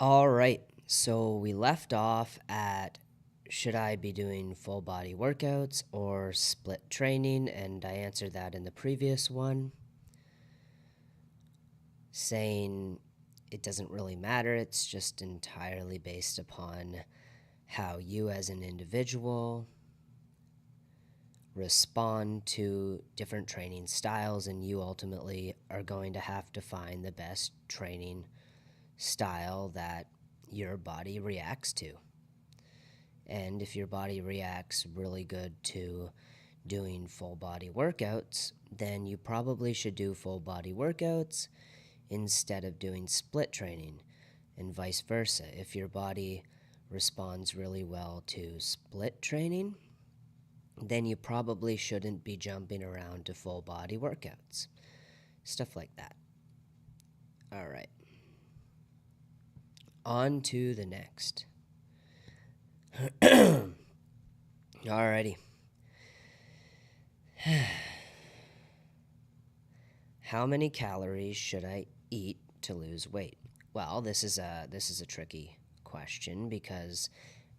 All right. So we left off at should I be doing full body workouts or split training? And I answered that in the previous one, saying it doesn't really matter. It's just entirely based upon how you as an individual respond to different training styles, and you ultimately are going to have to find the best training style that your body reacts to. And if your body reacts really good to doing full body workouts, then you probably should do full body workouts instead of doing split training, and vice versa. If your body responds really well to split training, then you probably shouldn't be jumping around to full body workouts. Stuff like that. All right. On to the next. Alrighty. How many calories should I eat to lose weight? Well, this is a tricky question because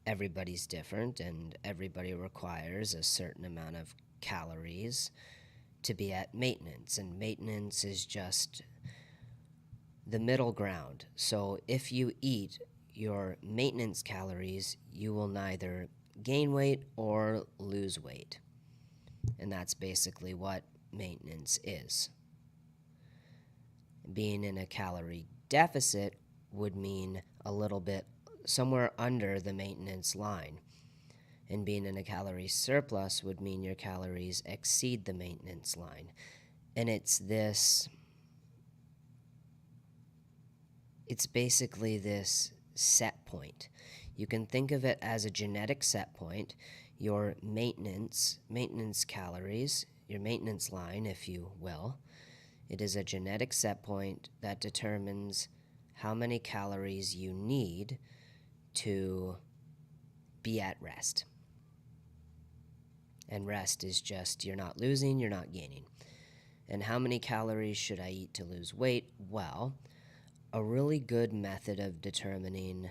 everybody's different and everybody requires a certain amount of calories to be at maintenance, and maintenance is just the middle ground. So if you eat your maintenance calories, you will neither gain weight or lose weight. And that's basically what maintenance is. Being in a calorie deficit would mean a little bit somewhere under the maintenance line. And being in a calorie surplus would mean your calories exceed the maintenance line. And it's basically this set point. You can think of it as a genetic set point. Your maintenance calories, your maintenance line, if you will. It is a genetic set point that determines how many calories you need to be at rest. And rest is just you're not losing, you're not gaining. And how many calories should I eat to lose weight? Well, a really good method of determining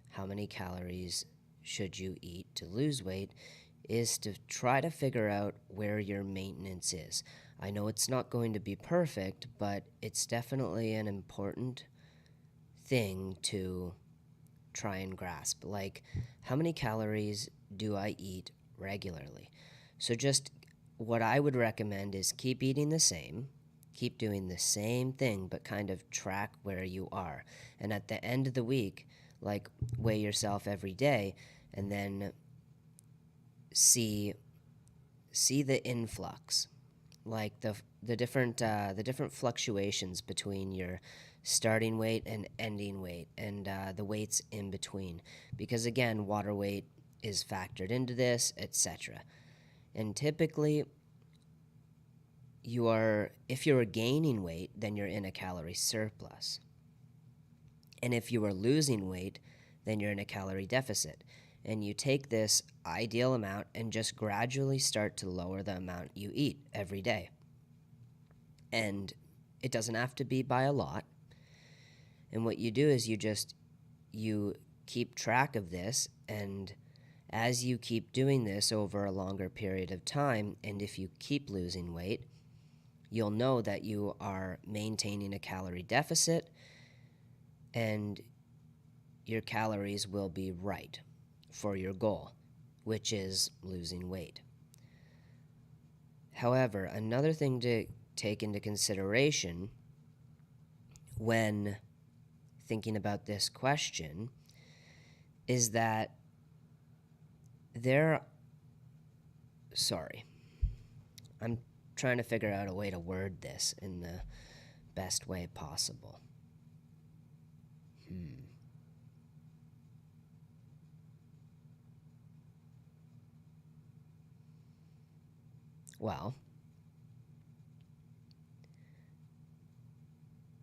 how many calories should you eat to lose weight is to try to figure out where your maintenance is. I know it's not going to be perfect, but it's definitely an important thing to try and grasp. Like, how many calories do I eat regularly? So just what I would recommend is keep eating the same, keep doing the same thing, but kind of track where you are. And at the end of the week, like, weigh yourself every day and then see the influx, like the different fluctuations between your starting weight and ending weight, and the weights in between, because again, water weight is factored into this, etc. And typically, if you're gaining weight, then you're in a calorie surplus, and if you are losing weight, then you're in a calorie deficit. And you take this ideal amount and just gradually start to lower the amount you eat every day. And it doesn't have to be by a lot. And what you do is you keep track of this, and as you keep doing this over a longer period of time, and if you keep losing weight, you'll know that you are maintaining a calorie deficit and your calories will be right for your goal, which is losing weight. However, another thing to take into consideration when thinking about this question is that I'm trying to figure out a way to word this in the best way possible. Well,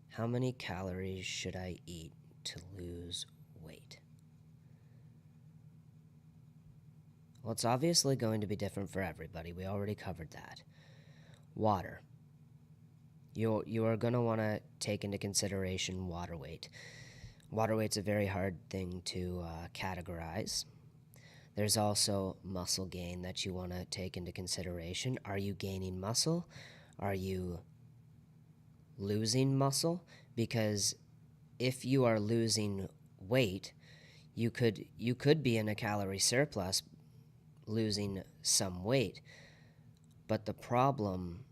how many calories should I eat to lose weight? Well, it's obviously going to be different for everybody. We already covered that. Water. You are going to want to take into consideration water weight. Water weight's a very hard thing to categorize. There's also muscle gain that you want to take into consideration. Are you gaining muscle? Are you losing muscle? Because if you are losing weight, you could be in a calorie surplus, losing some weight. But the problem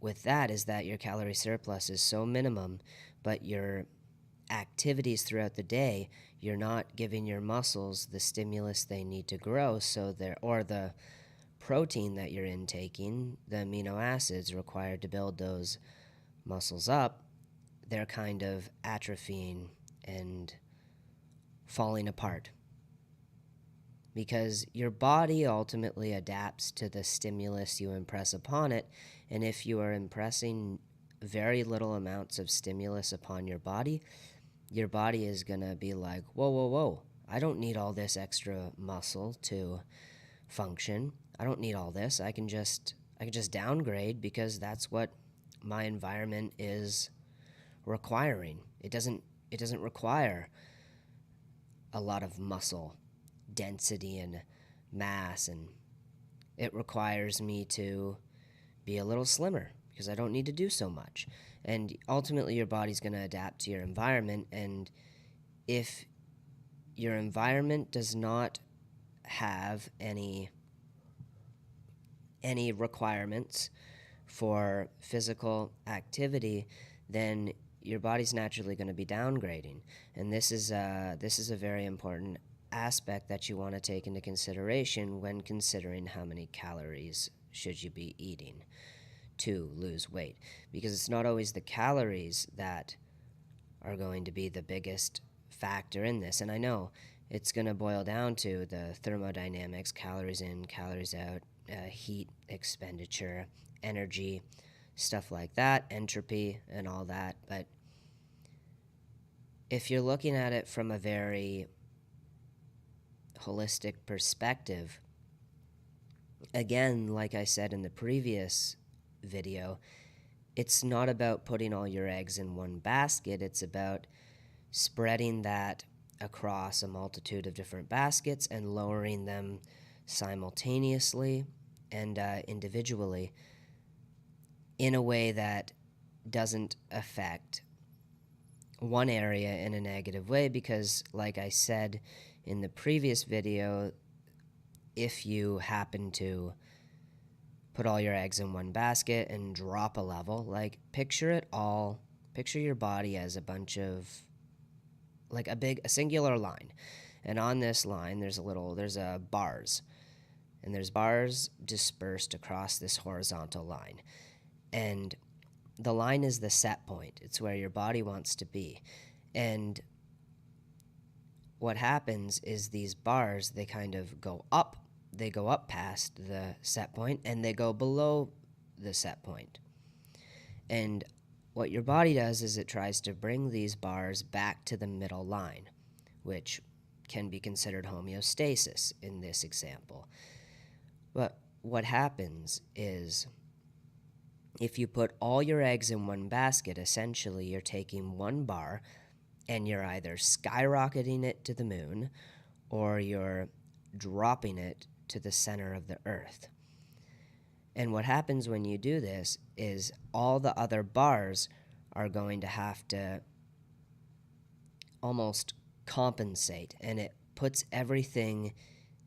with that is that your calorie surplus is so minimum, but your activities throughout the day, you're not giving your muscles the stimulus they need to grow, or the protein that you're intaking, the amino acids required to build those muscles up, they're kind of atrophying and falling apart. Because your body ultimately adapts to the stimulus you impress upon it, and if you are impressing very little amounts of stimulus upon your body is going to be like, whoa, whoa, whoa, I don't need all this extra muscle to function. I don't need all this. I can just downgrade because that's what my environment is requiring. It doesn't require a lot of muscle density and mass, and it requires me to be a little slimmer because I don't need to do so much. And ultimately your body's going to adapt to your environment, and if your environment does not have any requirements for physical activity, then your body's naturally going to be downgrading. And this is a very important aspect that you want to take into consideration when considering how many calories should you be eating to lose weight, because it's not always the calories that are going to be the biggest factor in this. And I know it's going to boil down to the thermodynamics, calories in, calories out, heat expenditure, energy, stuff like that, entropy and all that. But if you're looking at it from a very holistic perspective, again, like I said in the previous video, it's not about putting all your eggs in one basket. It's about spreading that across a multitude of different baskets and lowering them simultaneously and individually in a way that doesn't affect one area in a negative way. Because, like I said in the previous video, if you happen to put all your eggs in one basket and drop a level, like picture your body as a bunch of, like a singular line. And on this line, there's bars. And there's bars dispersed across this horizontal line. And the line is the set point. It's where your body wants to be. And what happens is these bars, they kind of go up. They go up past the set point, and they go below the set point. And what your body does is it tries to bring these bars back to the middle line, which can be considered homeostasis in this example. But what happens is, if you put all your eggs in one basket, essentially you're taking one bar and you're either skyrocketing it to the moon or you're dropping it to the center of the earth. And what happens when you do this is all the other bars are going to have to almost compensate, and it puts everything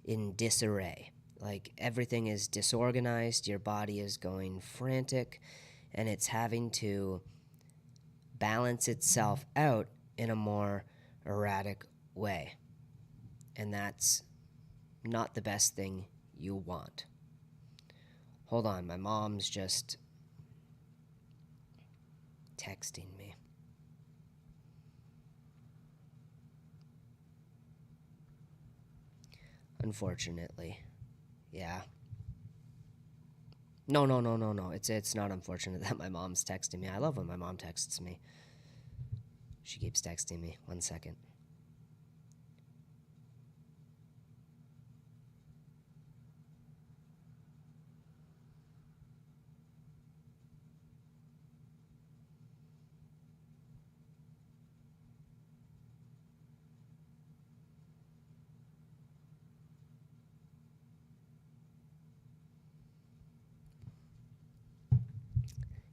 in disarray. Like, everything is disorganized, your body is going frantic, and it's having to balance itself out in a more erratic way. And that's not the best thing you want. Hold on, my mom's just texting me. Unfortunately. Yeah. No. It's not unfortunate that my mom's texting me. I love when my mom texts me. She keeps texting me. 1 second.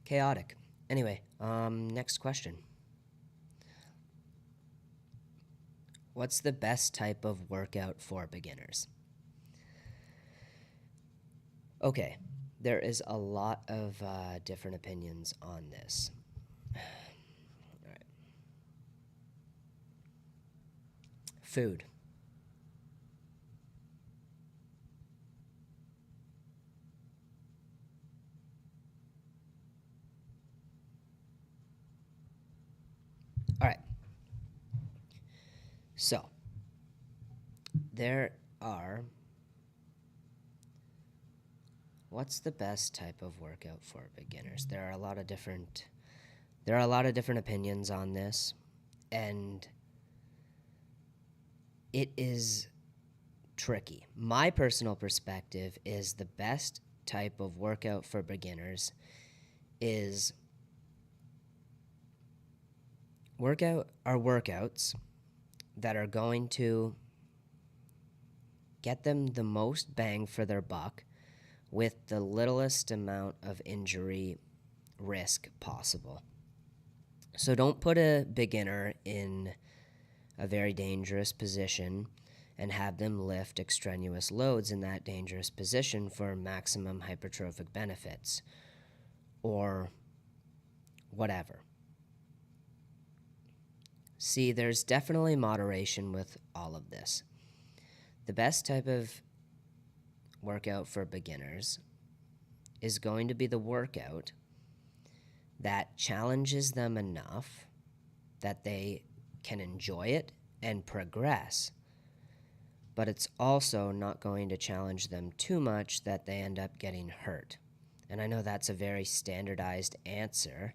chaotic. Anyway, next question. What's the best type of workout for beginners? Okay, there is a lot of different opinions on this. All right. Food. All right. So, there are. What's the best type of workout for beginners? There are a lot of different opinions on this, and it is tricky. My personal perspective is the best type of workout for beginners is workouts that are going to get them the most bang for their buck with the littlest amount of injury risk possible. So don't put a beginner in a very dangerous position and have them lift extraneous loads in that dangerous position for maximum hypertrophic benefits or whatever. See, there's definitely moderation with all of this. The best type of workout for beginners is going to be the workout that challenges them enough that they can enjoy it and progress, but it's also not going to challenge them too much that they end up getting hurt. And I know that's a very standardized answer,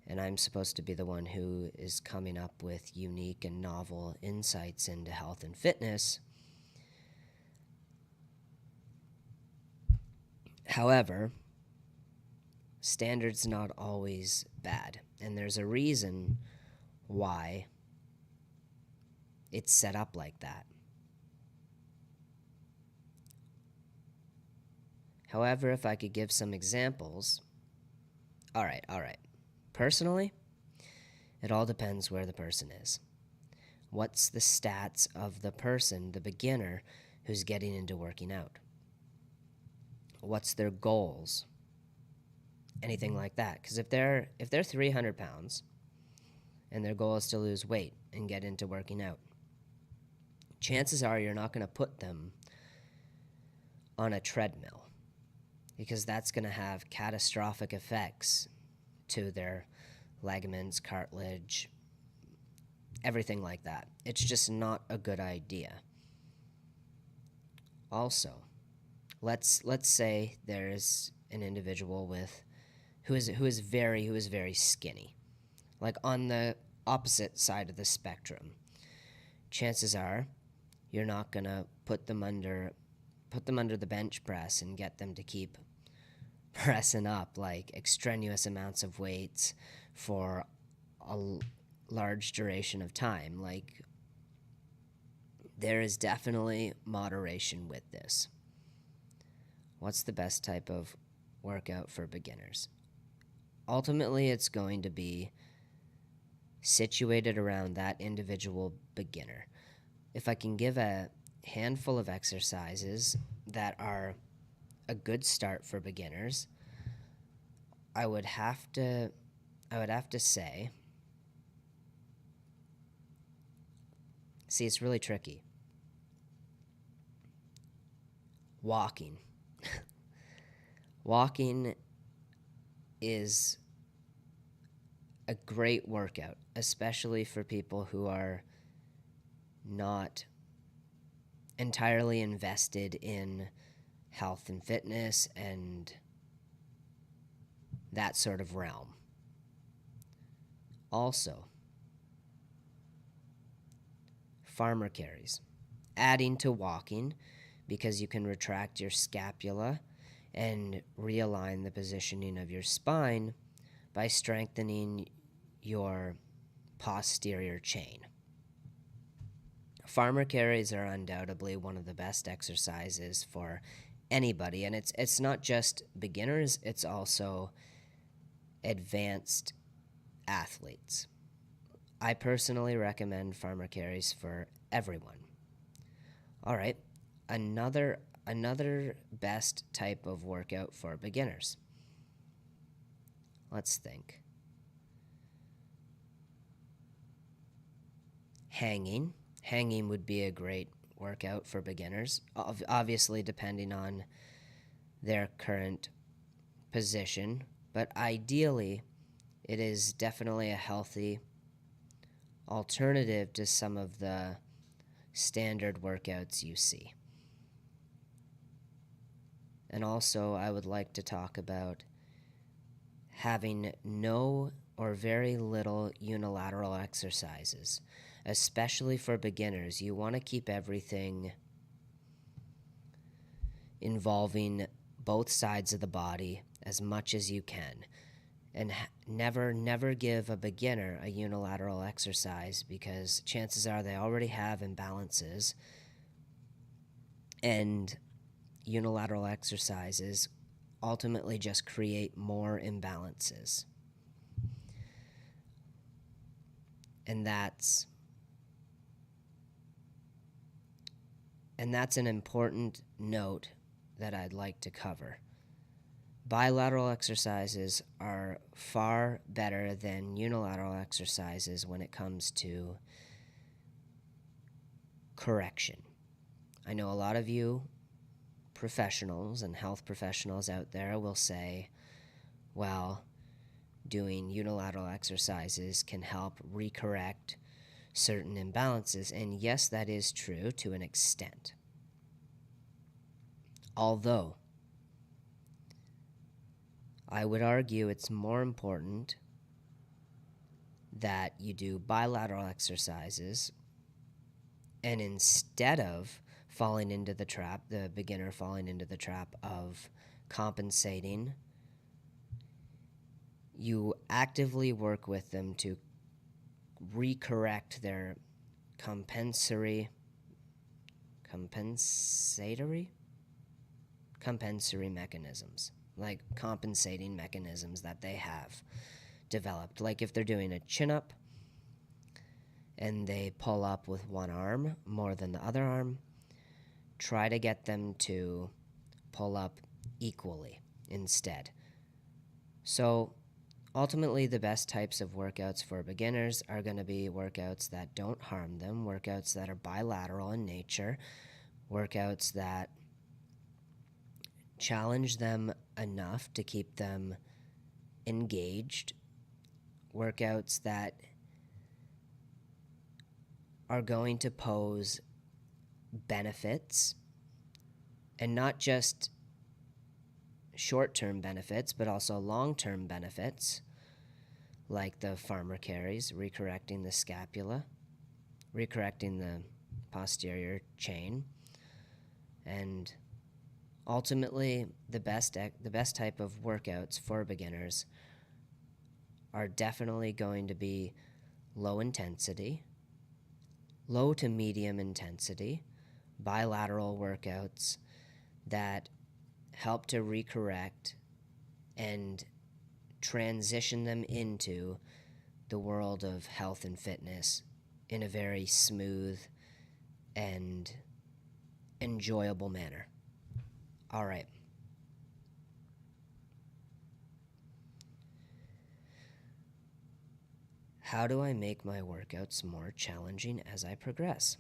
and I'm supposed to be the one who is coming up with unique and novel insights into health and fitness. However, standard's not always bad, and there's a reason why it's set up like that. However, if I could give some examples, all right. Personally, it all depends where the person is. What's the stats of the person, the beginner, who's getting into working out? What's their goals? Anything like that. Because if they're 300 pounds and their goal is to lose weight and get into working out, chances are you're not going to put them on a treadmill because that's going to have catastrophic effects to their ligaments, cartilage, everything like that. It's just not a good idea. Also, let's say there's an individual who is very skinny, like on the opposite side of the spectrum. Chances are you're not gonna put them under the bench press and get them to keep pressing up like extraneous amounts of weights for a large duration of time. Like, there is definitely moderation with this. What's the best type of workout for beginners? Ultimately, it's going to be situated around that individual beginner. If I can give a handful of exercises that are a good start for beginners, I would have to say, see, it's really tricky. Walking. Walking is a great workout, especially for people who are not entirely invested in health and fitness and that sort of realm. Also, farmer carries, adding to walking because you can retract your scapula and realign the positioning of your spine by strengthening your posterior chain. Farmer carries are undoubtedly one of the best exercises for anybody, and it's not just beginners, it's also advanced athletes. I personally recommend farmer carries for everyone. All right, another best type of workout for beginners. Let's think. Hanging. Hanging would be a great workout for beginners, obviously depending on their current position, but ideally it is definitely a healthy alternative to some of the standard workouts you see. And also, I would like to talk about having no or very little unilateral exercises, especially for beginners. You want to keep everything involving both sides of the body as much as you can. And never give a beginner a unilateral exercise, because chances are they already have imbalances, and unilateral exercises ultimately just create more imbalances. And that's an important note that I'd like to cover. Bilateral exercises are far better than unilateral exercises when it comes to correction. I know a lot of you professionals and health professionals out there will say, well, doing unilateral exercises can help recorrect certain imbalances. And yes, that is true to an extent. Although, I would argue it's more important that you do bilateral exercises, and instead of falling into the trap, the beginner falling into the trap of compensating, you actively work with them to recorrect their compensatory mechanisms, like compensating mechanisms that they have developed. Like if they're doing a chin-up and they pull up with one arm more than the other arm, try to get them to pull up equally instead. So ultimately, the best types of workouts for beginners are going to be workouts that don't harm them, workouts that are bilateral in nature, workouts that challenge them enough to keep them engaged, workouts that are going to pose benefits, and not just short-term benefits, but also long-term benefits, like the farmer carries, recorrecting the scapula, recorrecting the posterior chain, and ultimately the best type of workouts for beginners are definitely going to be low intensity, low to medium intensity, bilateral workouts that help to recorrect and transition them into the world of health and fitness in a very smooth and enjoyable manner. All right. How do I make my workouts more challenging as I progress?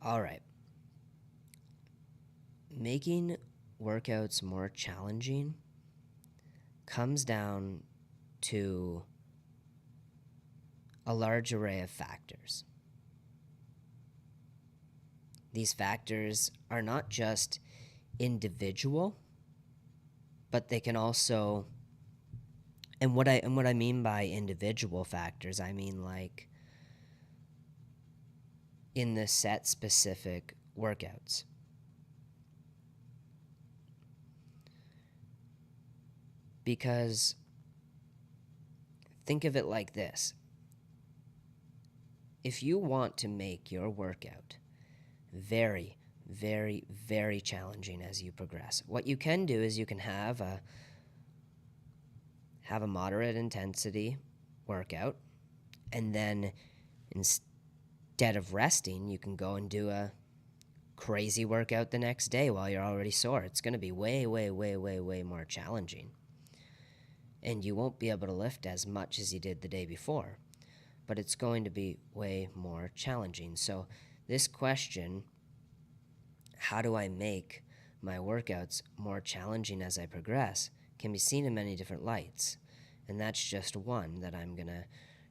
All right. Making workouts more challenging comes down to a large array of factors. These factors are not just individual, but they can also, and what I mean by individual factors, I mean like in the set specific workouts. Because think of it like this. if you want to make your workout very, very, very challenging as you progress, what you can do is you can have a moderate intensity workout, and then instead of resting, you can go and do a crazy workout the next day while you're already sore. It's going to be way, way, way, way, way more challenging. And you won't be able to lift as much as you did the day before, but it's going to be way more challenging. So this question, how do I make my workouts more challenging as I progress, can be seen in many different lights. And that's just one that I'm going to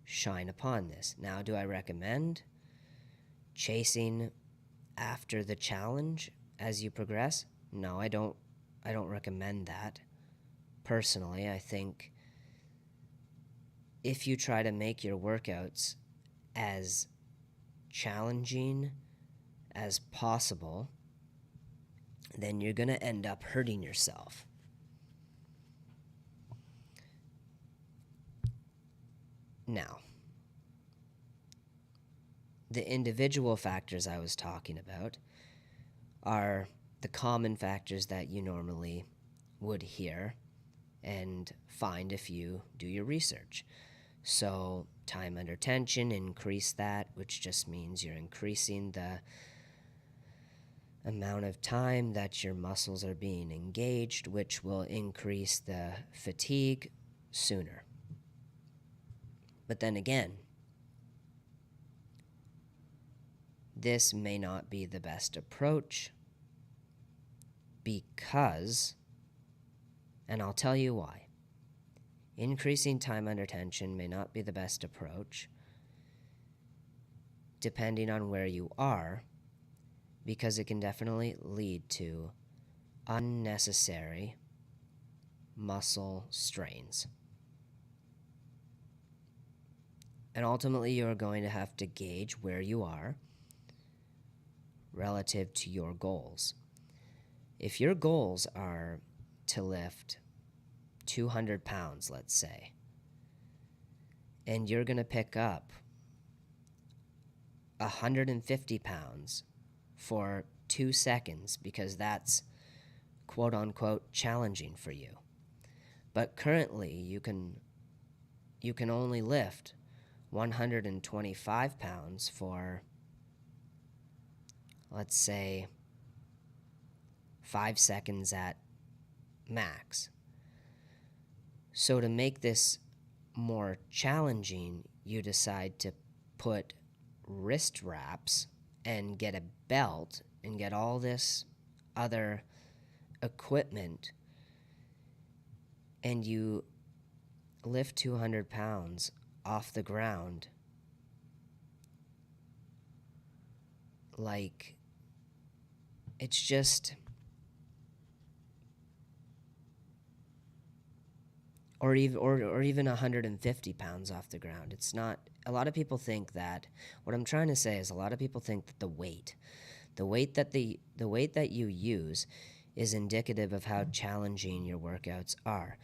shine upon this. Now, do I recommend chasing after the challenge as you progress? No, I don't recommend that. Personally, I think if you try to make your workouts as challenging as possible, then you're going to end up hurting yourself. Now, the individual factors I was talking about are the common factors that you normally would hear and find if you do your research. So, time under tension, increase that, which just means you're increasing the amount of time that your muscles are being engaged, which will increase the fatigue sooner. But then again, this may not be the best approach because, and I'll tell you why, increasing time under tension may not be the best approach depending on where you are, because it can definitely lead to unnecessary muscle strains. And ultimately, you're going to have to gauge where you are relative to your goals. If your goals are to lift 200 pounds, let's say, and you're going to pick up 150 pounds for 2 seconds because that's quote unquote challenging for you. But currently you can only lift 125 pounds for, let's say, 5 seconds at max. So to make this more challenging, you decide to put wrist wraps and get a belt and get all this other equipment, and you lift 200 pounds off the ground like it's just, or even 150 pounds off the ground. It's not. A lot of people think that, what I'm trying to say is, a lot of people think that the weight that you use is indicative of how challenging your workouts are.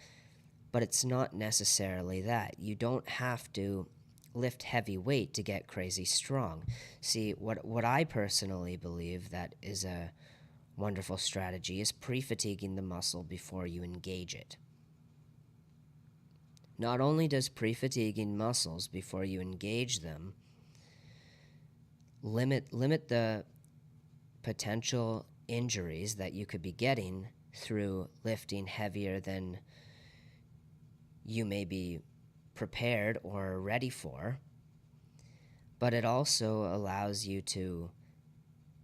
But it's not necessarily that. You don't have to lift heavy weight to get crazy strong. See, what I personally believe that is a wonderful strategy is pre-fatiguing the muscle before you engage it. Not only does pre-fatiguing muscles before you engage them limit the potential injuries that you could be getting through lifting heavier than you may be prepared or ready for, but it also allows you to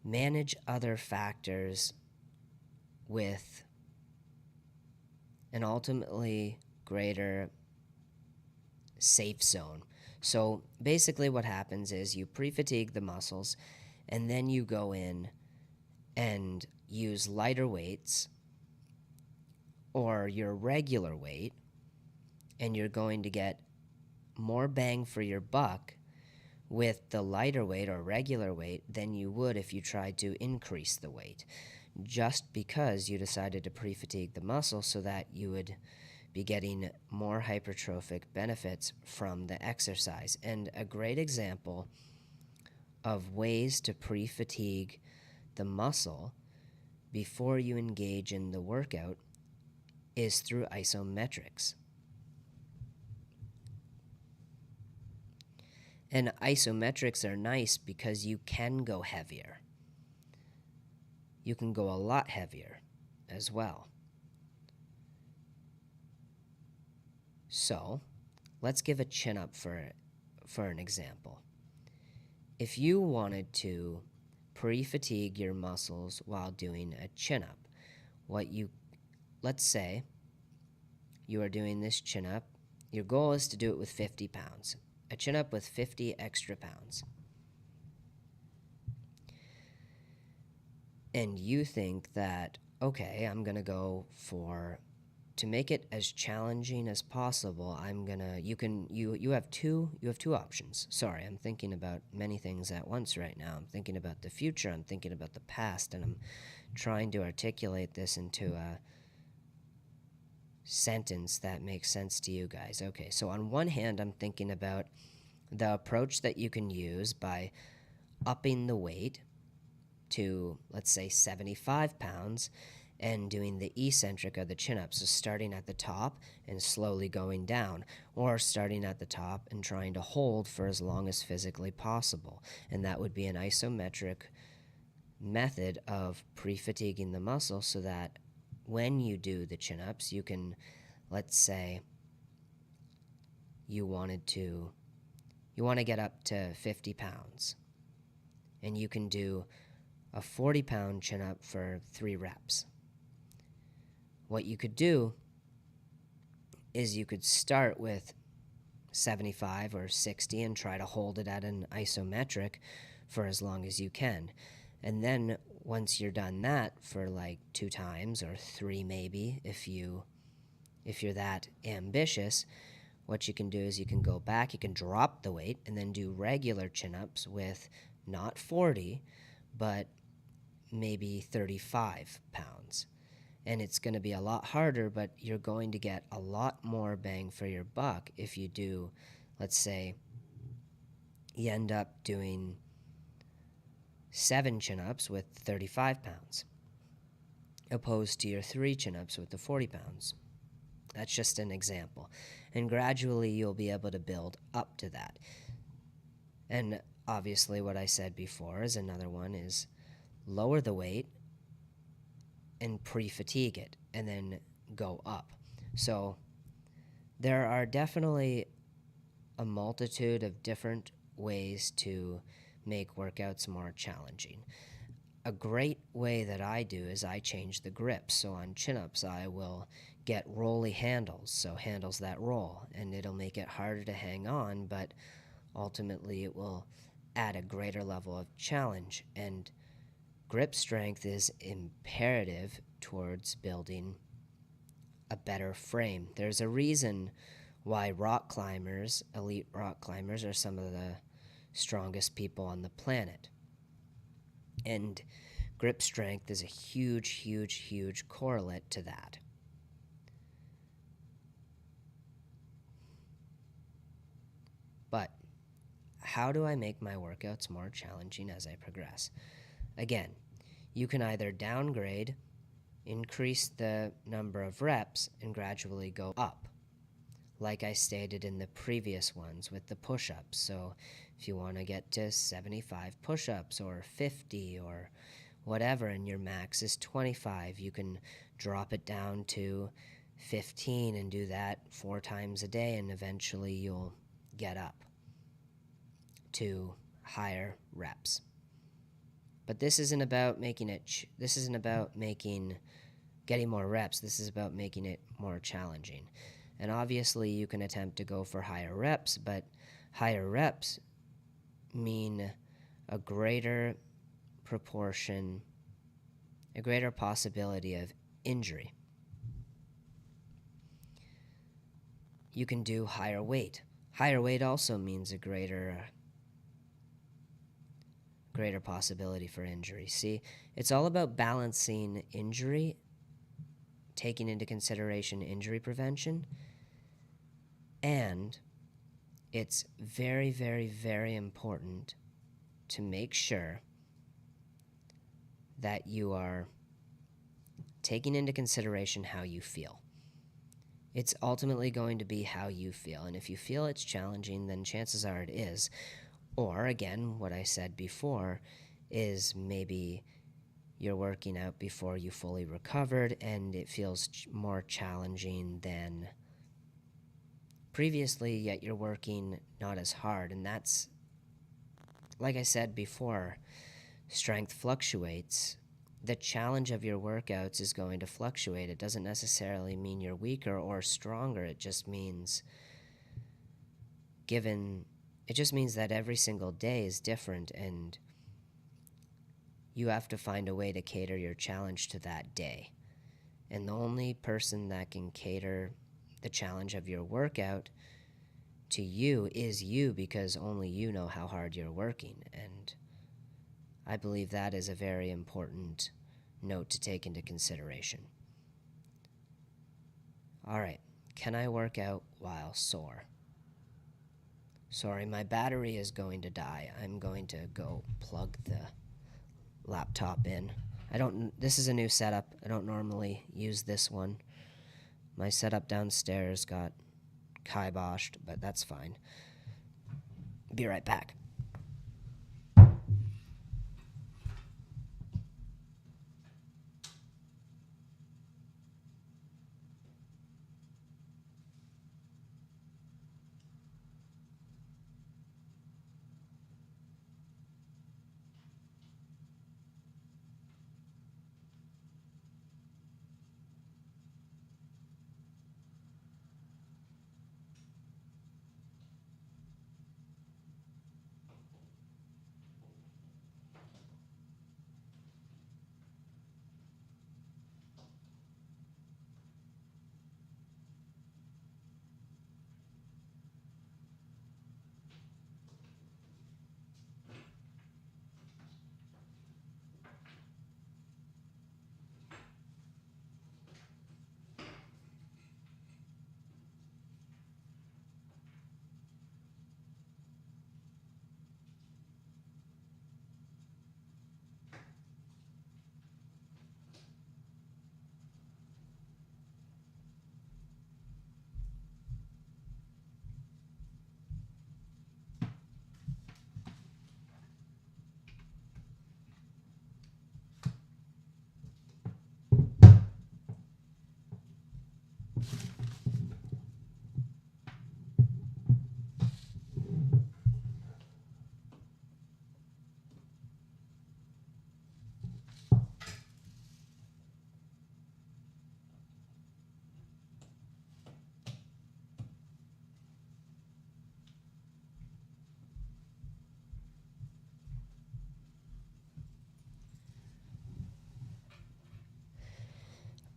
manage other factors with an ultimately greater safe zone. So basically what happens is you pre-fatigue the muscles, and then you go in and use lighter weights or your regular weight, and you're going to get more bang for your buck with the lighter weight or regular weight than you would if you tried to increase the weight, just because you decided to pre-fatigue the muscle so that you would be getting more hypertrophic benefits from the exercise. And a great example of ways to pre-fatigue the muscle before you engage in the workout is through isometrics. And isometrics are nice because you can go heavier. You can go a lot heavier as well. So, let's give a chin-up for an example. If you wanted to pre-fatigue your muscles while doing a chin-up, let's say you are doing this chin-up. Your goal is to do it with 50 pounds. A chin-up with 50 extra pounds. And you think that, okay, I'm going to go to make it as challenging as possible, you have two options. Sorry, I'm thinking about many things at once right now. I'm thinking about the future, I'm thinking about the past, and I'm trying to articulate this into a sentence that makes sense to you guys. Okay, so on one hand, I'm thinking about the approach that you can use by upping the weight to, let's say, 75 pounds and doing the eccentric or the chin-up, so starting at the top and slowly going down, or starting at the top and trying to hold for as long as physically possible. And that would be an isometric method of pre-fatiguing the muscle so that when you do the chin-ups, you can, let's say, you want to get up to 50 pounds, and you can do a 40-pound chin-up for 3 reps. What you could do is you could start with 75 or 60 and try to hold it at an isometric for as long as you can. And then once you're done that for like 2 times or 3 maybe, if you're that ambitious, what you can do is you can go back, you can drop the weight, and then do regular chin-ups with not 40, but maybe 35 pounds. And it's going to be a lot harder, but you're going to get a lot more bang for your buck if you do, let's say, you end up doing 7 chin-ups with 35 pounds, opposed to your 3 chin-ups with the 40 pounds. That's just an example. And gradually you'll be able to build up to that. And obviously what I said before is another one is lower the weight and pre-fatigue it and then go up. So there are definitely a multitude of different ways to make workouts more challenging. A great way that I do is I change the grip. So on chin-ups, I will get rolly handles, so handles that roll, and it'll make it harder to hang on, but ultimately it will add a greater level of challenge. And grip strength is imperative towards building a better frame. There's a reason why rock climbers, elite rock climbers, are some of the strongest people on the planet. And grip strength is a huge, huge, huge correlate to that. But how do I make my workouts more challenging as I progress? Again, you can either downgrade, increase the number of reps, and gradually go up, like I stated in the previous ones with the push-ups. So if you want to get to 75 push-ups or 50 or whatever, and your max is 25, you can drop it down to 15 and do that 4 times a day, and eventually you'll get up to higher reps. But this isn't about getting more reps. This is about making it more challenging. And obviously you can attempt to go for higher reps, but higher reps mean a greater possibility of injury. You can do higher weight. Higher weight also means a greater possibility for injury. See, it's all about balancing injury, taking into consideration injury prevention, and it's very, very, very important to make sure that you are taking into consideration how you feel. It's ultimately going to be how you feel. And if you feel it's challenging, then chances are it is. Or, again, what I said before is maybe you're working out before you fully recovered and it feels more challenging than previously, yet you're working not as hard. And that's, like I said before, strength fluctuates. The challenge of your workouts is going to fluctuate. It doesn't necessarily mean you're weaker or stronger. It just means that every single day is different, and you have to find a way to cater your challenge to that day. And the only person that can cater the challenge of your workout to you is you, because only you know how hard you're working. And I believe that is a very important note to take into consideration. All right, can I work out while sore? Sorry, my battery is going to die. I'm going to go plug the laptop in. This is a new setup. I don't normally use this one. My setup downstairs got kiboshed, but that's fine. Be right back.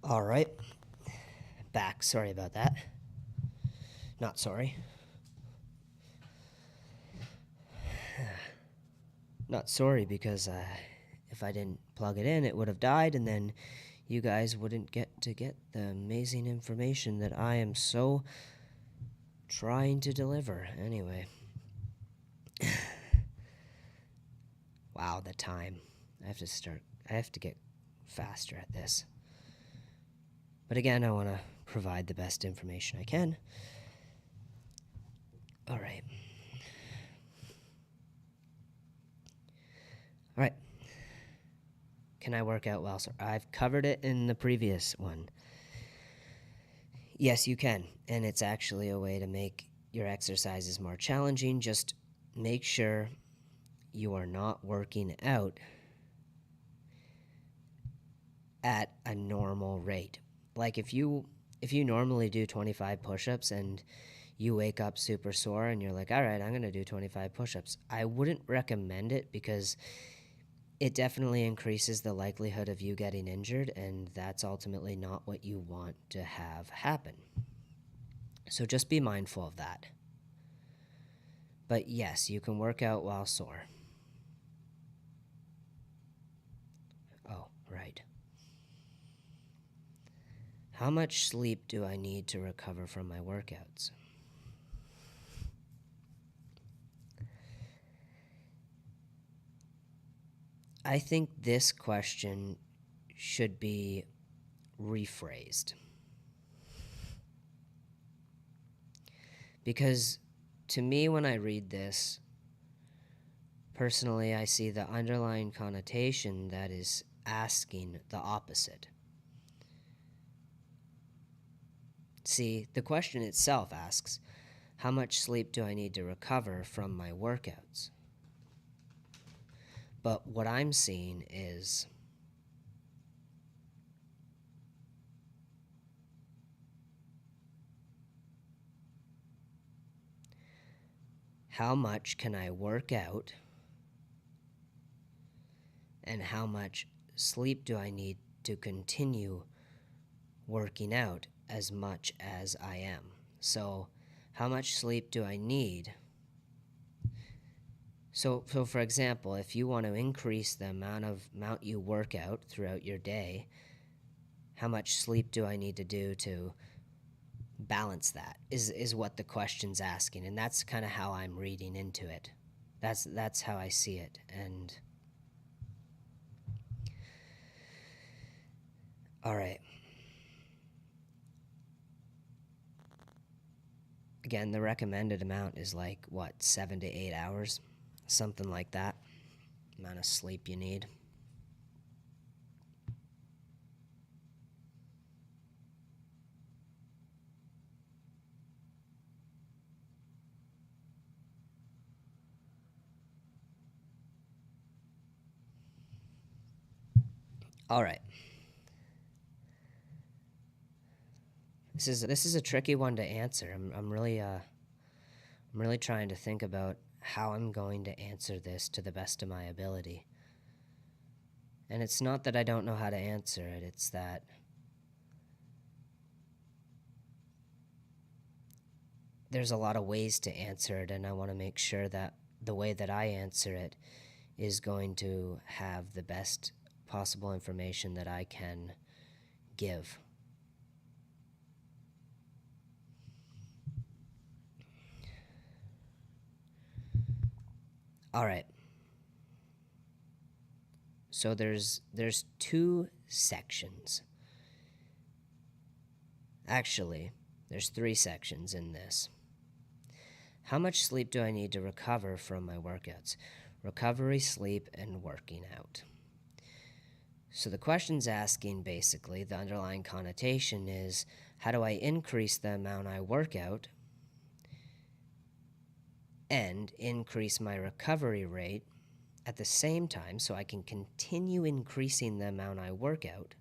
All right, back. Sorry about that. Not sorry. Not sorry, because if I didn't plug it in, it would have died, and then you guys wouldn't get the amazing information that I am so trying to deliver. Anyway. Wow, the time. I have to get faster at this. But again, I want to provide the best information I can. All right. All right. Can I work out well, sir? I've covered it in the previous one. Yes, you can. And it's actually a way to make your exercises more challenging. Just make sure you are not working out at a normal rate. Like if you normally do 25 push-ups and you wake up super sore and you're like, all right, I'm going to do 25 push-ups, I wouldn't recommend it, because it definitely increases the likelihood of you getting injured, and that's ultimately not what you want to have happen. So just be mindful of that. But yes, you can work out while sore. Oh, right. How much sleep do I need to recover from my workouts? I think this question should be rephrased. Because to me, when I read this, personally, I see the underlying connotation that is asking the opposite. See, the question itself asks, how much sleep do I need to recover from my workouts? But what I'm seeing is, how much can I work out, and how much sleep do I need to continue working out as much as I am? So, how much sleep do I need? So for example, if you want to increase the amount you work out throughout your day, how much sleep do I need to do to balance that? Is what the question's asking, and that's kind of how I'm reading into it. That's how I see it. And all right. Again, the recommended amount is like what, 7 to 8 hours, something like that. Amount of sleep you need. All right. This is a tricky one to answer. I'm really trying to think about how I'm going to answer this to the best of my ability. And it's not that I don't know how to answer it, it's that there's a lot of ways to answer it, and I want to make sure that the way that I answer it is going to have the best possible information that I can give. All right. So there's two sections. Actually, there's three sections in this. How much sleep do I need to recover from my workouts? Recovery, sleep, and working out. So the question's asking, basically, the underlying connotation is, how do I increase the amount I work out and increase my recovery rate at the same time so I can continue increasing the amount I work out?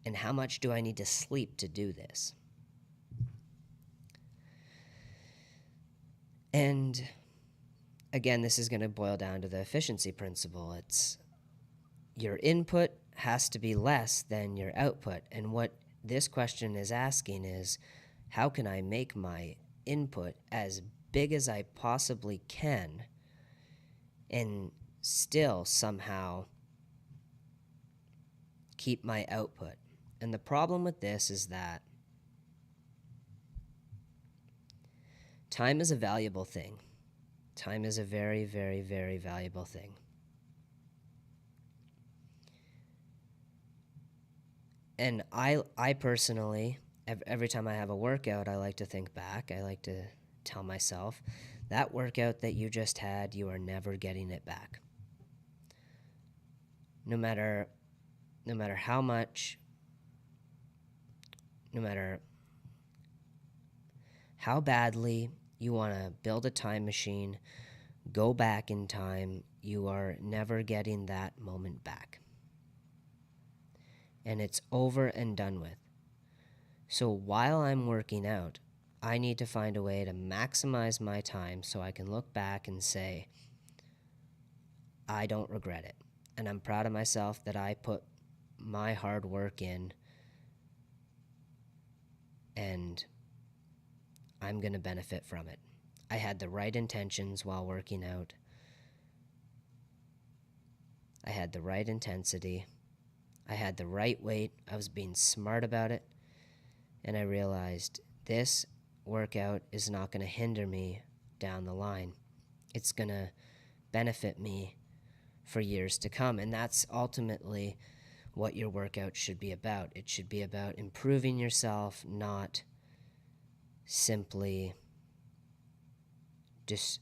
And how much do I need to sleep to do this? And again, this is going to boil down to the efficiency principle. It's your input has to be less than your output. And what this question is asking is, how can I make my input as big as I possibly can and still somehow keep my output? And the problem with this is that time is a valuable thing. Time is a very, very, very valuable thing. And I personally, every time I have a workout, I like to think back. I like to tell myself, that workout that you just had, you are never getting it back. No matter how much, no matter how badly you want to build a time machine, go back in time, you are never getting that moment back. And it's over and done with. So while I'm working out, I need to find a way to maximize my time so I can look back and say, I don't regret it. And I'm proud of myself that I put my hard work in, and I'm going to benefit from it. I had the right intentions while working out. I had the right intensity. I had the right weight. I was being smart about it. And I realized this workout is not going to hinder me down the line. It's going to benefit me for years to come. And that's ultimately what your workout should be about. It should be about improving yourself, not simply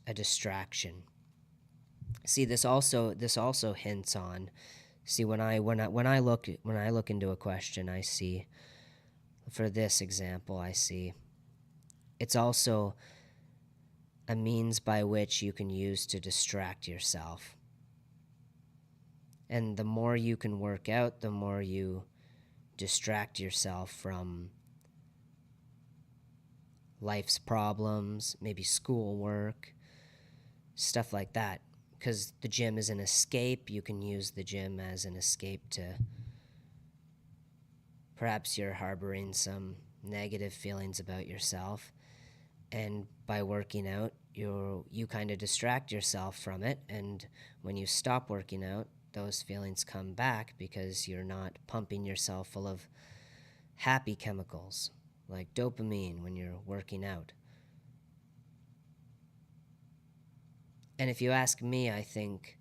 a distraction. See, this also hints on. See, when I look into a question, I see, for this example, I see it's also a means by which you can use to distract yourself. And the more you can work out, the more you distract yourself from life's problems, maybe schoolwork, stuff like that. Because the gym is an escape, you can use the gym as an escape to, perhaps you're harboring some negative feelings about yourself, and by working out, you kind of distract yourself from it, and when you stop working out, those feelings come back because you're not pumping yourself full of happy chemicals like dopamine when you're working out. And if you ask me, I think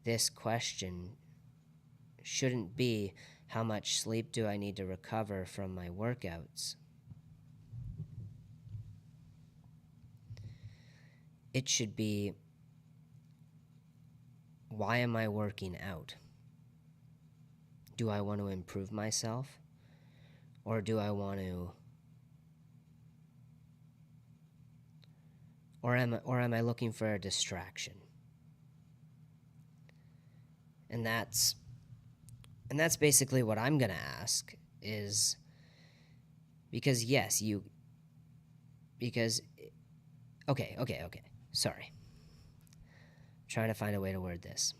this question shouldn't be, how much sleep do I need to recover from my workouts? It should be, why am I working out? Do I want to improve myself? Or do I want to... Or am I looking for a distraction? And that's basically what I'm going to ask, is because yes, okay. Sorry. I'm trying to find a way to word this.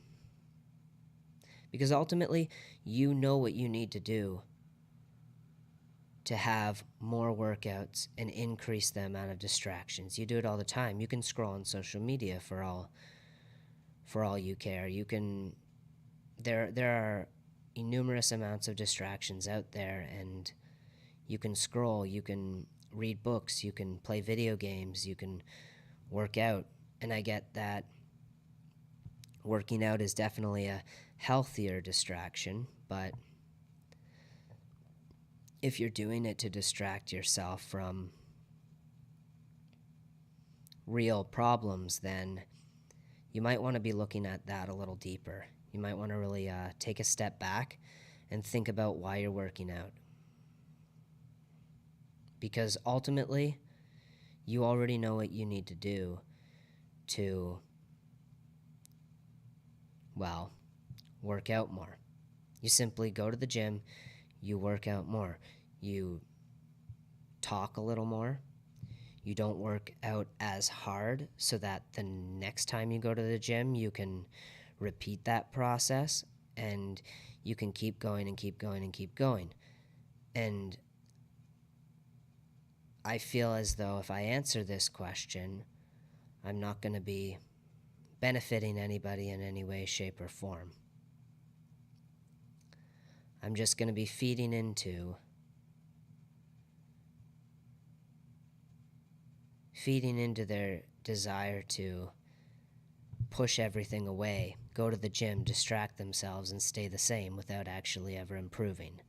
Because ultimately, you know what you need to do to have more workouts and increase the amount of distractions. You do it all the time. You can scroll on social media for all you care. You can... There are numerous amounts of distractions out there, and you can scroll, you can read books, you can play video games, you can work out. And I get that working out is definitely a healthier distraction, but if you're doing it to distract yourself from real problems, then you might want to be looking at that a little deeper. You might want to really take a step back and think about why you're working out. Because ultimately, you already know what you need to do to, well, work out more. You simply go to the gym, you work out more. You talk a little more. You don't work out as hard so that the next time you go to the gym, you can repeat that process, and you can keep going and keep going and keep going. And I feel as though if I answer this question, I'm not going to be benefiting anybody in any way, shape, or form. I'm just going to be feeding into their desire to push everything away, go to the gym, distract themselves, and stay the same without actually ever improving.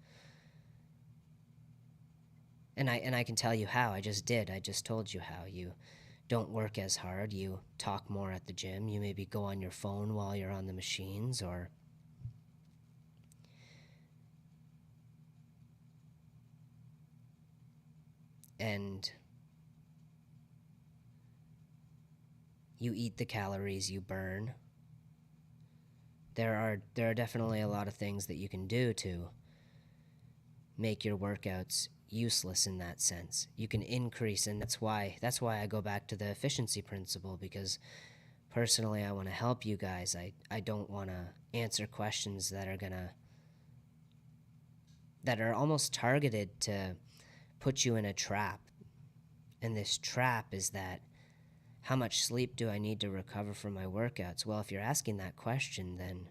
And I can tell you how. I just told you how. You don't work as hard. You talk more at the gym. You maybe go on your phone while you're on the machines, or and you eat the calories you burn. There are definitely a lot of things that you can do to make your workouts useless in that sense. You can increase, and that's why I go back to the efficiency principle, because personally I want to help you guys. I don't want to answer questions that are almost targeted to put you in a trap. And this trap is that, how much sleep do I need to recover from my workouts? Well, if you're asking that question, then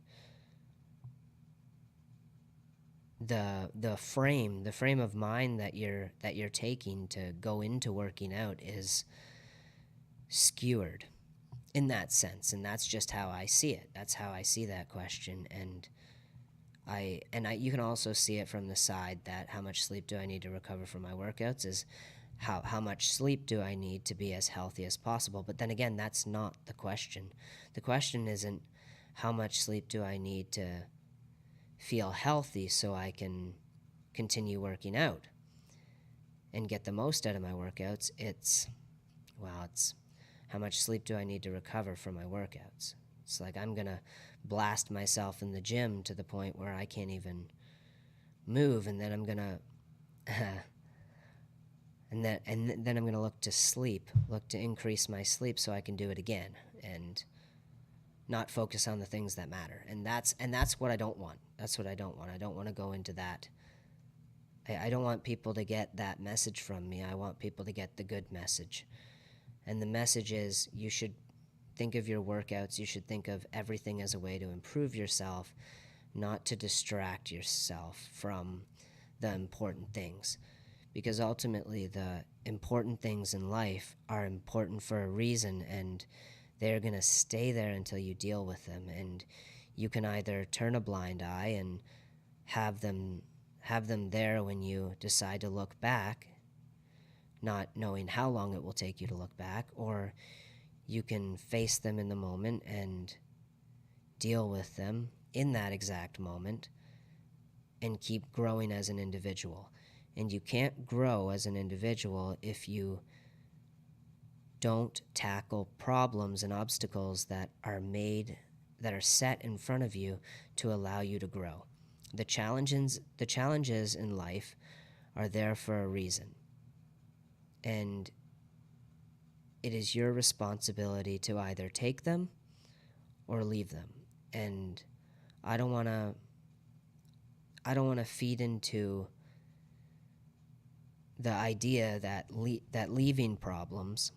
the frame of mind that you're taking to go into working out is skewered. in that sense, and that's just how I see it. That's how I see that question. And you can also see it from the side that how much sleep do I need to recover from my workouts is how much sleep do I need to be as healthy as possible. But then again, that's not the question. The question isn't how much sleep do I need to feel healthy so I can continue working out and get the most out of my workouts. It's how much sleep do I need to recover from my workouts? It's like I'm going to blast myself in the gym to the point where I can't even move, and then I'm going to and then I'm going to look to increase my sleep so I can do it again and not focus on the things that matter. And that's what I don't want. That's what I don't want. I don't want to go into that. I don't want people to get that message from me. I want people to get the good message. And the message is you should think of your workouts, you should think of everything as a way to improve yourself, not to distract yourself from the important things. Because ultimately, the important things in life are important for a reason, and they're going to stay there until you deal with them. And you can either turn a blind eye and have them there when you decide to look back, not knowing how long it will take you to look back, or you can face them in the moment and deal with them in that exact moment and keep growing as an individual. And you can't grow as an individual if you don't tackle problems and obstacles that are set in front of you to allow you to grow. The challenges in life are there for a reason. And it is your responsibility to either take them or leave them. And I don't want to feed into the idea that leaving problems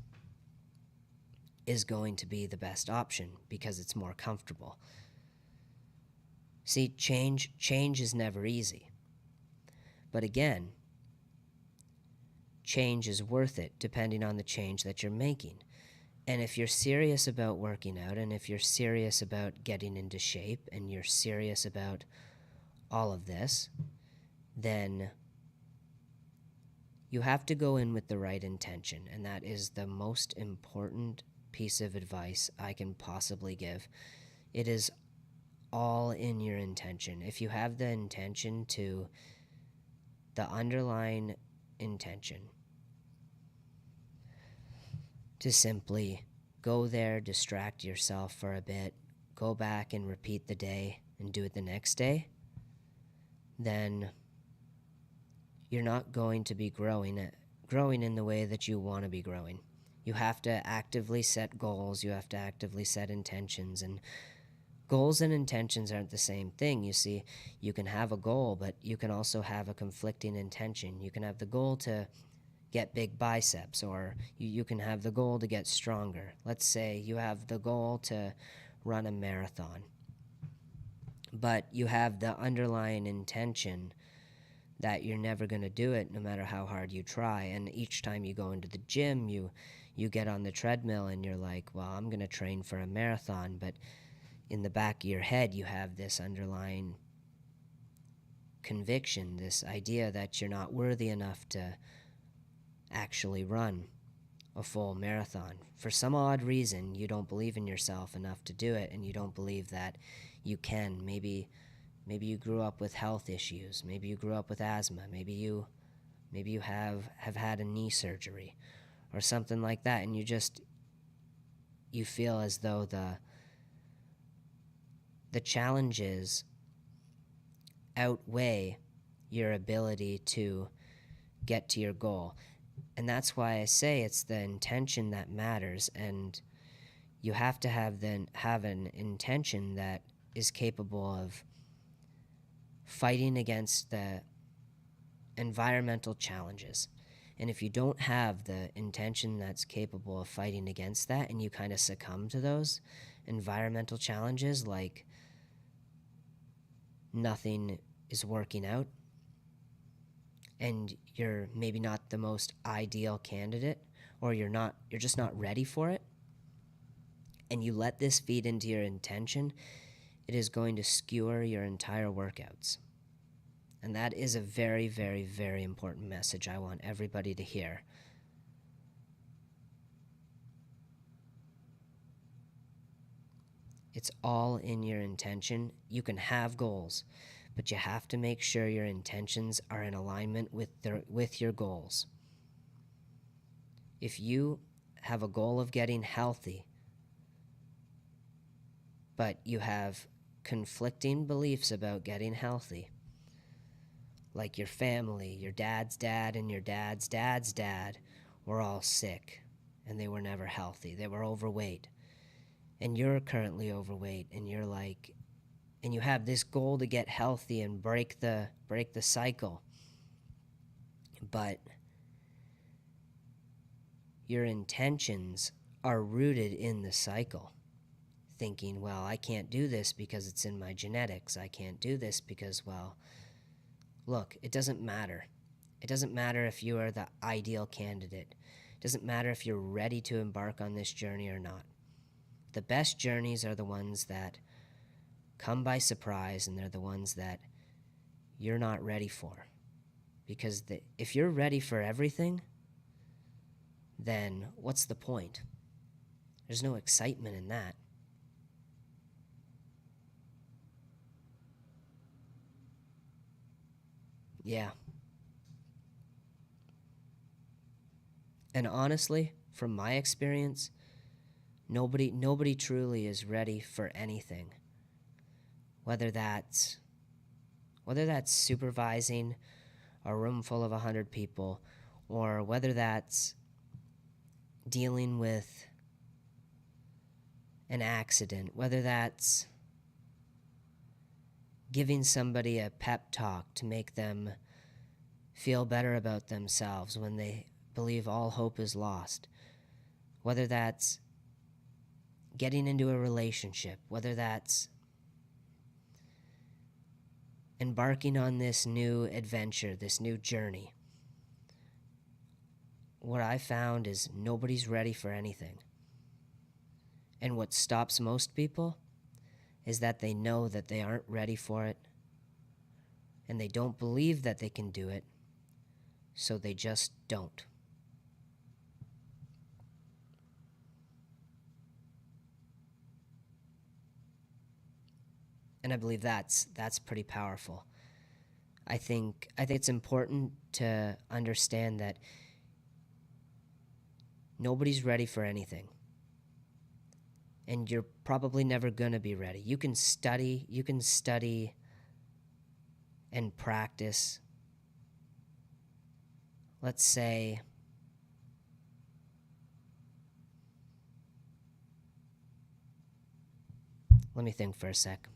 is going to be the best option because it's more comfortable. See, change is never easy. But again, change is worth it depending on the change that you're making. And if you're serious about working out, and if you're serious about getting into shape, and you're serious about all of this, then you have to go in with the right intention. And that is the most important piece of advice I can possibly give. It is all in your intention. If you have the intention the underlying intention to simply go there, distract yourself for a bit, go back and repeat the day and do it the next day, then you're not going to be growing in the way that you want to be growing. You have to actively set goals, you have to actively set intentions, and goals and intentions aren't the same thing. You see, you can have a goal, but you can also have a conflicting intention. You can have the goal to get big biceps, or you can have the goal to get stronger. Let's say you have the goal to run a marathon, but you have the underlying intention that you're never going to do it no matter how hard you try. And each time you go into the gym, you get on the treadmill and you're like, well, I'm going to train for a marathon, but in the back of your head you have this underlying conviction, this idea that you're not worthy enough to actually run a full marathon. For some odd reason, you don't believe in yourself enough to do it, and you don't believe that you can. Maybe you grew up with health issues. Maybe you grew up with asthma. Maybe you have had a knee surgery or something like that, and you feel as though the challenges outweigh your ability to get to your goal. And that's why I say it's the intention that matters, and you have to have an intention that is capable of fighting against the environmental challenges. And if you don't have the intention that's capable of fighting against that, and you kind of succumb to those environmental challenges, like nothing is working out, and you're maybe not the most ideal candidate, or you're just not ready for it, and you let this feed into your intention, it is going to skewer your entire workouts. And that is a very, very, very important message I want everybody to hear. It's all in your intention. You can have goals, but you have to make sure your intentions are in alignment with your goals. If you have a goal of getting healthy, but you have conflicting beliefs about getting healthy, like your family, your dad's dad and your dad's dad's dad were all sick and they were never healthy. They were overweight. And you're currently overweight and you're like, and you have this goal to get healthy and break the cycle. But your intentions are rooted in the cycle. Thinking, well, I can't do this because it's in my genetics. I can't do this because, well, look, it doesn't matter. It doesn't matter if you are the ideal candidate. It doesn't matter if you're ready to embark on this journey or not. The best journeys are the ones that come by surprise, and they're the ones that you're not ready for. Because if you're ready for everything, then what's the point? There's no excitement in that. Yeah. And honestly, from my experience, nobody truly is ready for anything. Whether that's supervising a room full of 100 people, or whether that's dealing with an accident, whether that's giving somebody a pep talk to make them feel better about themselves when they believe all hope is lost, whether that's getting into a relationship, whether that's embarking on this new adventure, this new journey. What I found is nobody's ready for anything. And what stops most people is that they know that they aren't ready for it, and they don't believe that they can do it, so they just don't. And I believe that's pretty powerful. I think it's important to understand that nobody's ready for anything. And you're probably never going to be ready. You can study and practice. Let's say let me think for a sec.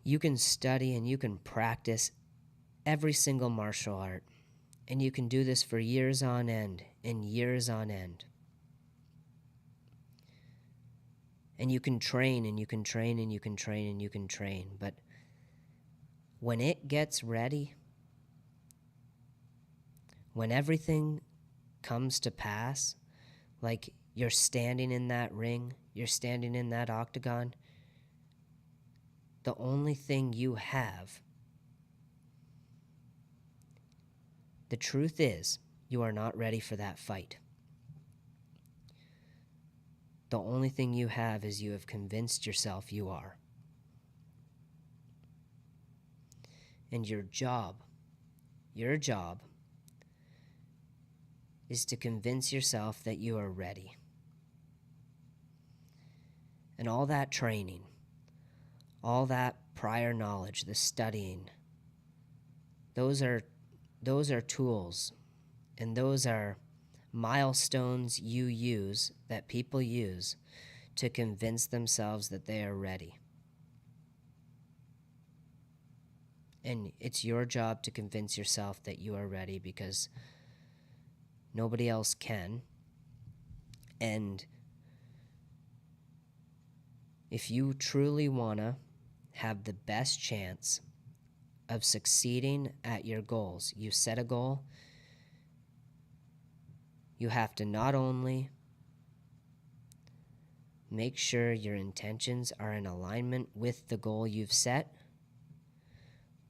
You can study and you can practice every single martial art, and you can do this for years on end and years on end. And you can train and you can train and you can train and you can train, but when it gets ready, when everything comes to pass, like you're standing in that ring, you're standing in that octagon, the only thing you have, the truth is, you are not ready for that fight. The only thing you have is you have convinced yourself you are. And your job is to convince yourself that you are ready. And all that training, all that prior knowledge, the studying, those are tools, and those are milestones you use, that people use, to convince themselves that they are ready. And it's your job to convince yourself that you are ready, because nobody else can. And if you truly wanna have the best chance of succeeding at your goals. You set a goal, you have to not only make sure your intentions are in alignment with the goal you've set,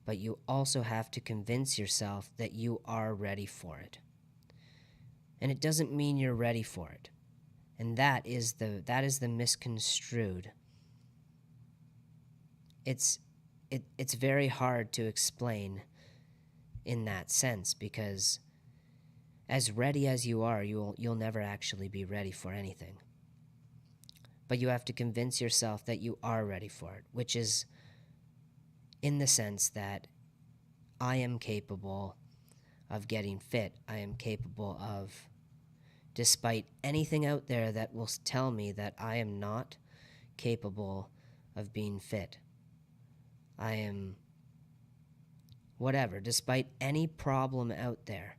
but you also have to convince yourself that you are ready for it. And it doesn't mean you're ready for it. And that is the misconstrued. It's very hard to explain in that sense, because as ready as you are, you'll never actually be ready for anything. But you have to convince yourself that you are ready for it, which is in the sense that I am capable of getting fit. I am capable of, despite anything out there that will tell me that I am not capable of being fit. I am whatever, despite any problem out there.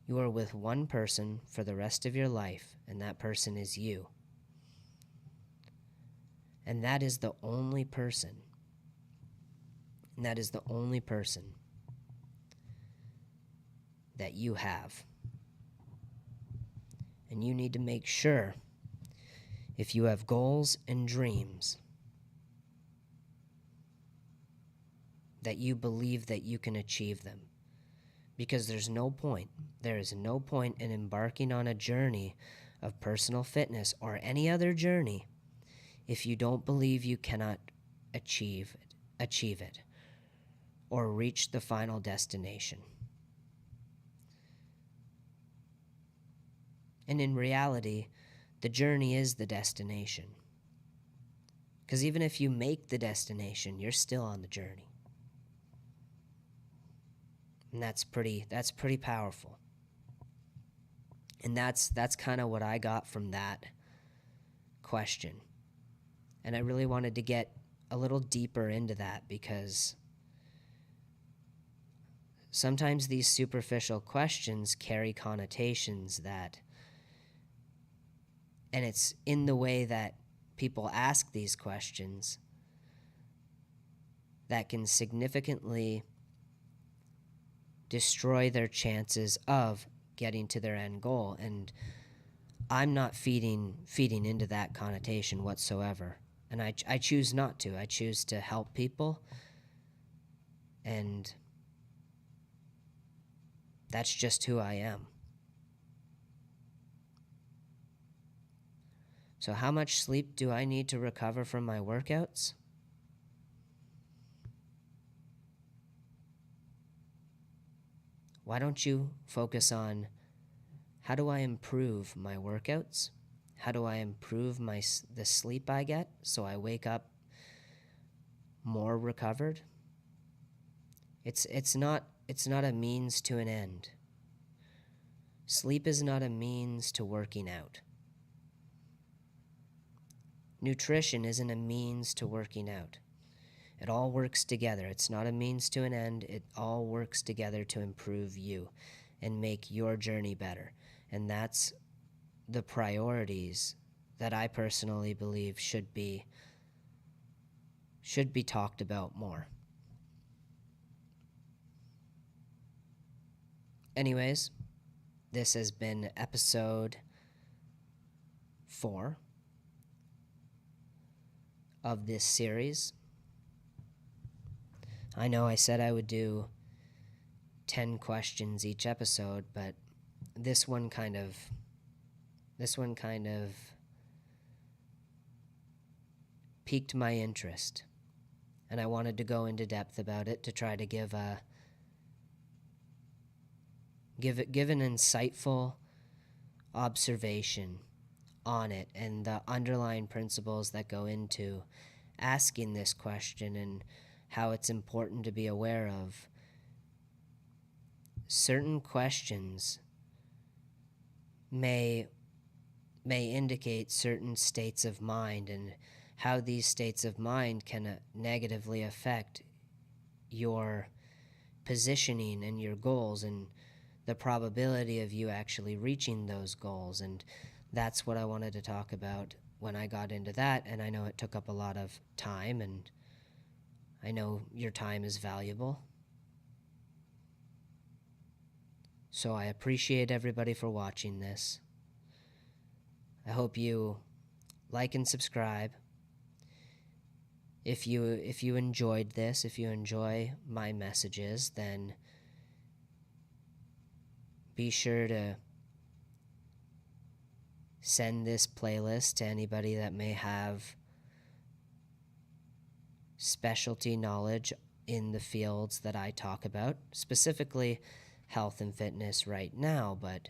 You are with one person for the rest of your life, and that person is you. And that is the only person. And that is the only person that you have. And you need to make sure, if you have goals and dreams, that you believe that you can achieve them. Because there is no point in embarking on a journey of personal fitness or any other journey if you don't believe you cannot achieve it or reach the final destination. And in reality, the journey is the destination. Because even if you make the destination, you're still on the journey. And that's pretty powerful. And that's kind of what I got from that question. And I really wanted to get a little deeper into that, because sometimes these superficial questions carry connotations that, and it's in the way that people ask these questions that can significantly destroy their chances of getting to their end goal. And I'm not feeding into that connotation whatsoever. And I choose not to. I choose to help people. And that's just who I am. So how much sleep do I need to recover from my workouts? Why don't you focus on, how do I improve my workouts? How do I improve the sleep I get so I wake up more recovered? It's not a means to an end. Sleep is not a means to working out. Nutrition isn't a means to working out. It all works together. It's not a means to an end. It all works together to improve you and make your journey better. And that's the priorities that I personally believe should be talked about more. Anyways, this has been episode 4 of this series. I know I said I would do 10 questions each episode, but this one kind of piqued my interest, and I wanted to go into depth about it to try to give an insightful observation on it and the underlying principles that go into asking this question, and how it's important to be aware of certain questions may indicate certain states of mind, and how these states of mind can negatively affect your positioning and your goals and the probability of you actually reaching those goals. And that's what I wanted to talk about when I got into that, and I know it took up a lot of time, and I know your time is valuable. So I appreciate everybody for watching this. I hope you like and subscribe. If you enjoyed this, if you enjoy my messages, then be sure to send this playlist to anybody that may have specialty knowledge in the fields that I talk about, specifically health and fitness right now. But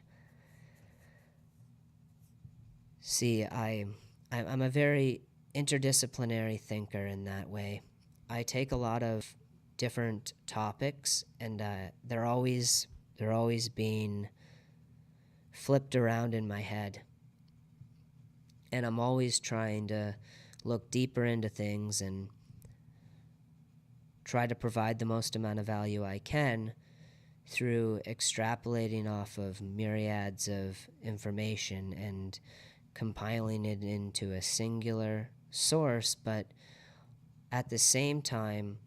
see, I'm a very interdisciplinary thinker in that way. I take a lot of different topics, and they're always being flipped around in my head, and I'm always trying to look deeper into things and try to provide the most amount of value I can through extrapolating off of myriads of information and compiling it into a singular source, but at the same time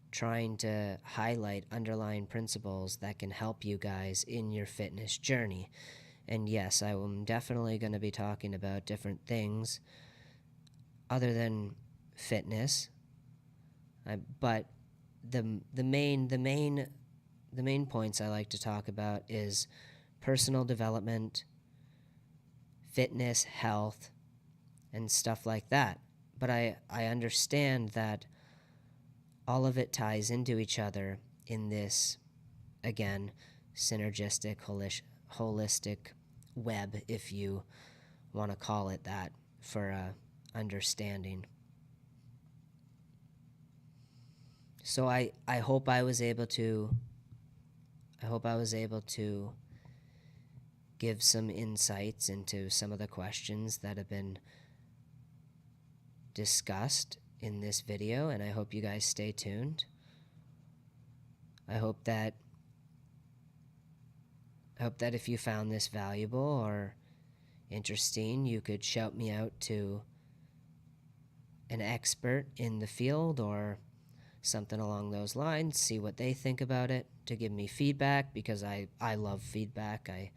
trying to highlight underlying principles that can help you guys in your fitness journey. And yes, I am definitely going to be talking about different things other than fitness, but the main points I like to talk about is personal development, fitness, health, and stuff like that. But I understand that all of it ties into each other in this, again, synergistic, holistic web, if you want to call it that, for understanding. So I hope I was able to give some insights into some of the questions that have been discussed in this video, and I hope you guys stay tuned. I hope that if you found this valuable or interesting, you could shout me out to an expert in the field or something along those lines, see what they think about it, to give me feedback, because I love feedback. I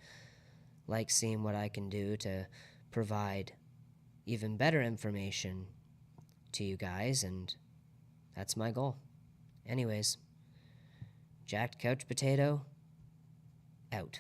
like seeing what I can do to provide even better information to you guys, and that's my goal. Anyways, Jacked Couch Potato, out.